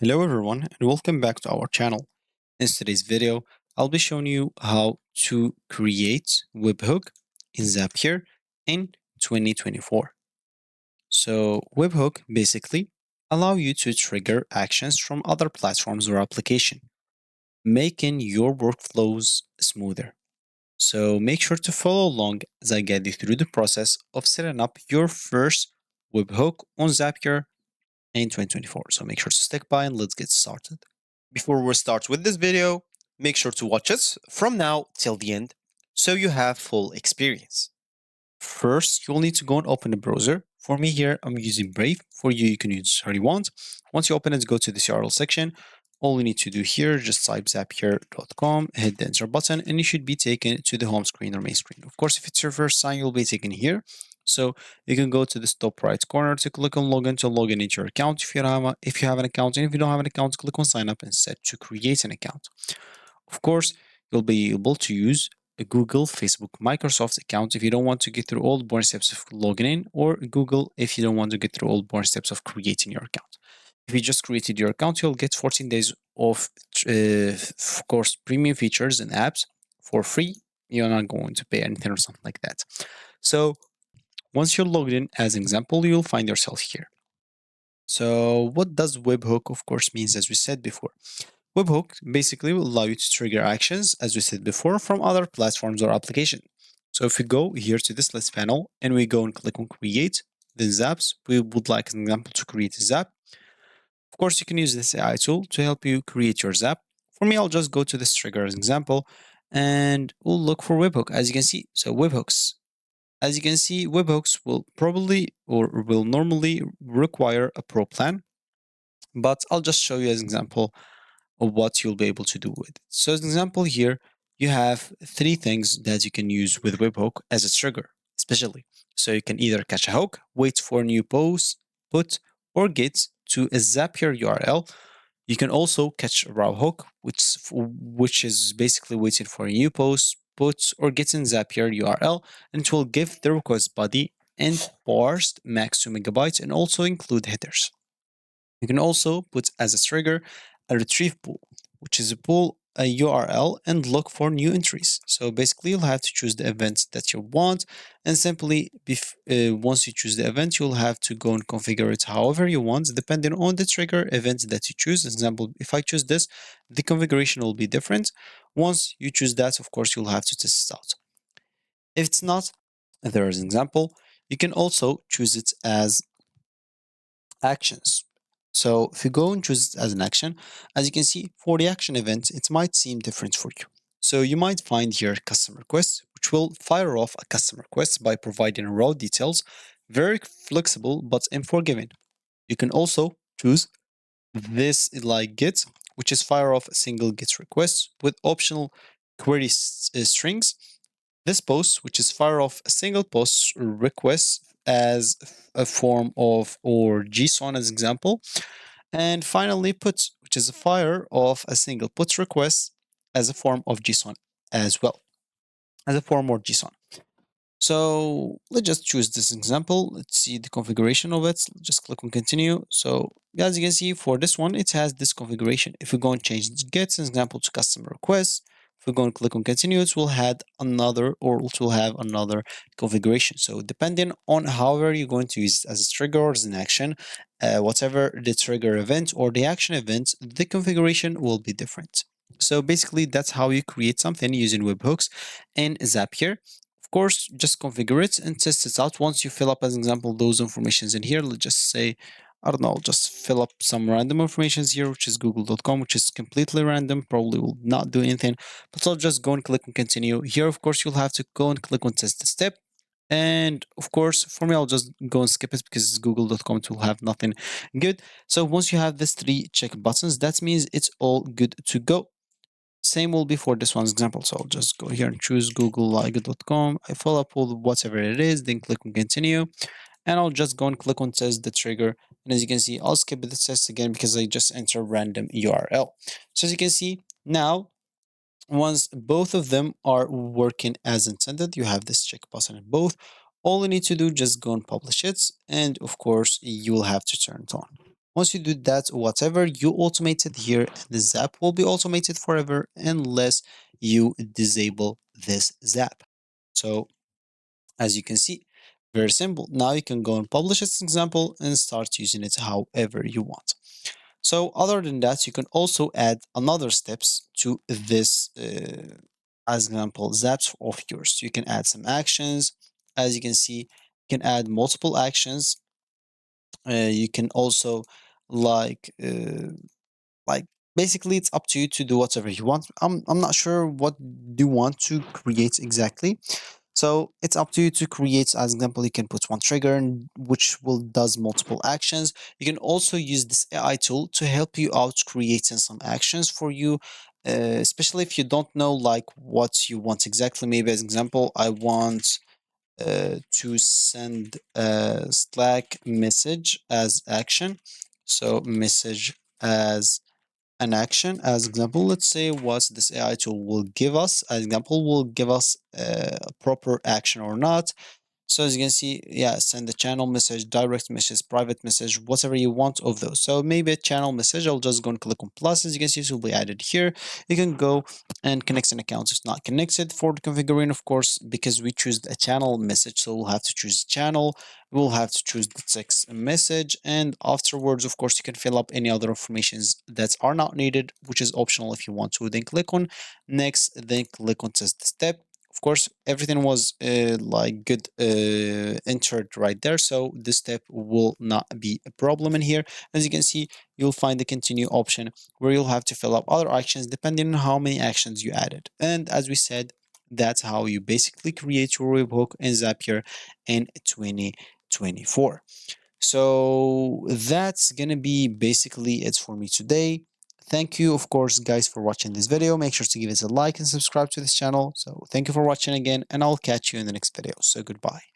Hello everyone and welcome back to our channel. In today's video, I'll be showing you how to create webhook in Zapier in 2024. So webhook basically allow you to trigger actions from other platforms or application, making your workflows smoother. So make sure to follow along as I guide you through the process of setting up your first webhook on Zapier in 2024. So make sure to stick by and let's get started. Before we start with this video, make sure to watch us from now till the end so you have full experience. First, you'll need to go and open a browser. For me here, I'm using Brave. For you, you can use how you want. Once you open it, go to this URL section. All you need to do here, just type zapier.com, hit the enter button, and you should be taken to the home screen or main screen. Of course, if it's your first time, you'll be taken here. So you can go to this top right corner to click on login to log in into your account if you have an account. And if you don't have an account, click on sign up and set to create an account. Of course, you'll be able to use a Google, Facebook, Microsoft account if you don't want to get through all the boring steps of logging in, or Google if you don't want to get through all the boring steps of creating your account. If you just created your account, you'll get 14 days of course, premium features and apps for free. You're not going to pay anything or something like that. So once you're logged in, as an example, you'll find yourself here. So what does webhook, of course, means, as we said before? Webhook basically will allow you to trigger actions, as we said before, from other platforms or applications. So if we go here to this list panel and we go and click on create, then zaps, we would like an example to create a zap. Of course, you can use this AI tool to help you create your zap. For me, I'll just go to this trigger as an example and we'll look for webhook, as you can see. So webhooks. As you can see, webhooks will probably or will normally require a pro plan, but I'll just show you as an example of what you'll be able to do with it. So as an example here, you have three things that you can use with webhook as a trigger, especially. So you can either catch a hook, wait for a new post, put, or get to a Zapier URL. You can also catch a raw hook, which is basically waiting for a new post, put, or get in Zapier URL, and it will give the request body and parsed max 2 megabytes and also include headers. You can also put as a trigger a retrieve pool, which is a pull a URL and look for new entries. So basically, you'll have to choose the event that you want, and simply once you choose the event, you'll have to go and configure it however you want, depending on the trigger event that you choose. For example, if I choose this, the configuration will be different. Once you choose that, of course, you'll have to test it out. If it's not, there is an example. You can also choose it as actions. So if you go and choose it as an action, as you can see, for the action event, it might seem different for you. So you might find here custom request, which will fire off a custom request by providing raw details, very flexible but unforgiving. You can also choose this like get, which is fire off a single get request with optional query strings. This post, which is fire off a single post request as a form of or JSON as example. And finally, put, which is a fire of a single put request as a form of JSON as well, as a form of JSON. So let's just choose this example. Let's see the configuration of it. Just click on continue. So as you can see, for this one, it has this configuration. If we go and change this get, an example, to custom request, if we go and click on continue, it will add another, or it will have another configuration. So depending on however you're going to use it as a trigger or as an action, whatever the trigger event or the action event, the configuration will be different. So basically, that's how you create something using webhooks in Zapier. Of course, just configure it and test it out. Once you fill up, as an example, those informations in here, let's just say, I don't know, just fill up some random informations here, which is google.com, which is completely random, probably will not do anything, but I'll just go and click on continue. Here, of course, you'll have to go and click on test the step. And of course, for me, I'll just go and skip it because google.com will have nothing good. So once you have these three check buttons, that means it's all good to go. Same will be for this one's example. So I'll just go here and choose google.com. I fill up all whatever it is, then click on continue. And I'll just go and click on test the trigger. And as you can see, I'll skip the test again because I just enter random URL. So as you can see, now once both of them are working as intended, you have this check button in both. All you need to do, just go and publish it. And of course, you will have to turn it on. Once you do that, whatever you automated here in the Zap will be automated forever unless you disable this Zap. So as you can see, very simple. Now you can go and publish this example and start using it however you want. So other than that, you can also add another steps to this, as example, Zaps of yours. You can add some actions. As you can see, you can add multiple actions. You can also like like basically it's up to you to do whatever you want. I'm not sure what do you want to create exactly, so it's up to you to create. As example, you can put one trigger which will does multiple actions. You can also use this AI tool to help you out creating some actions for you, especially if you don't know like what you want exactly. Maybe as example, I want to send a Slack message as action. So message as an action. As example, let's say what this AI tool will give us. As example, will give us a proper action or not. So as you can see, yeah, send a channel message, direct message, private message, whatever you want of those. So maybe a channel message, I'll just go and click on plus. As you can see, this will be added here. You can go and connect an account if it's not connected. For the configuring, of course, because we choose a channel message, so we'll have to choose channel. We'll have to choose the text message. And afterwards, of course, you can fill up any other informations that are not needed, which is optional if you want to. Then click on next, then click on test the step. Of course, everything was like good entered right there, so this step will not be a problem in here. As you can see, you'll find the continue option where you'll have to fill up other actions depending on how many actions you added. And as we said, that's how you basically create your webhook in Zapier in 2024. So that's gonna be basically it for me today. Thank you, of course, guys, for watching this video. Make sure to give us a like and subscribe to this channel. So thank you for watching again, and I'll catch you in the next video. So goodbye.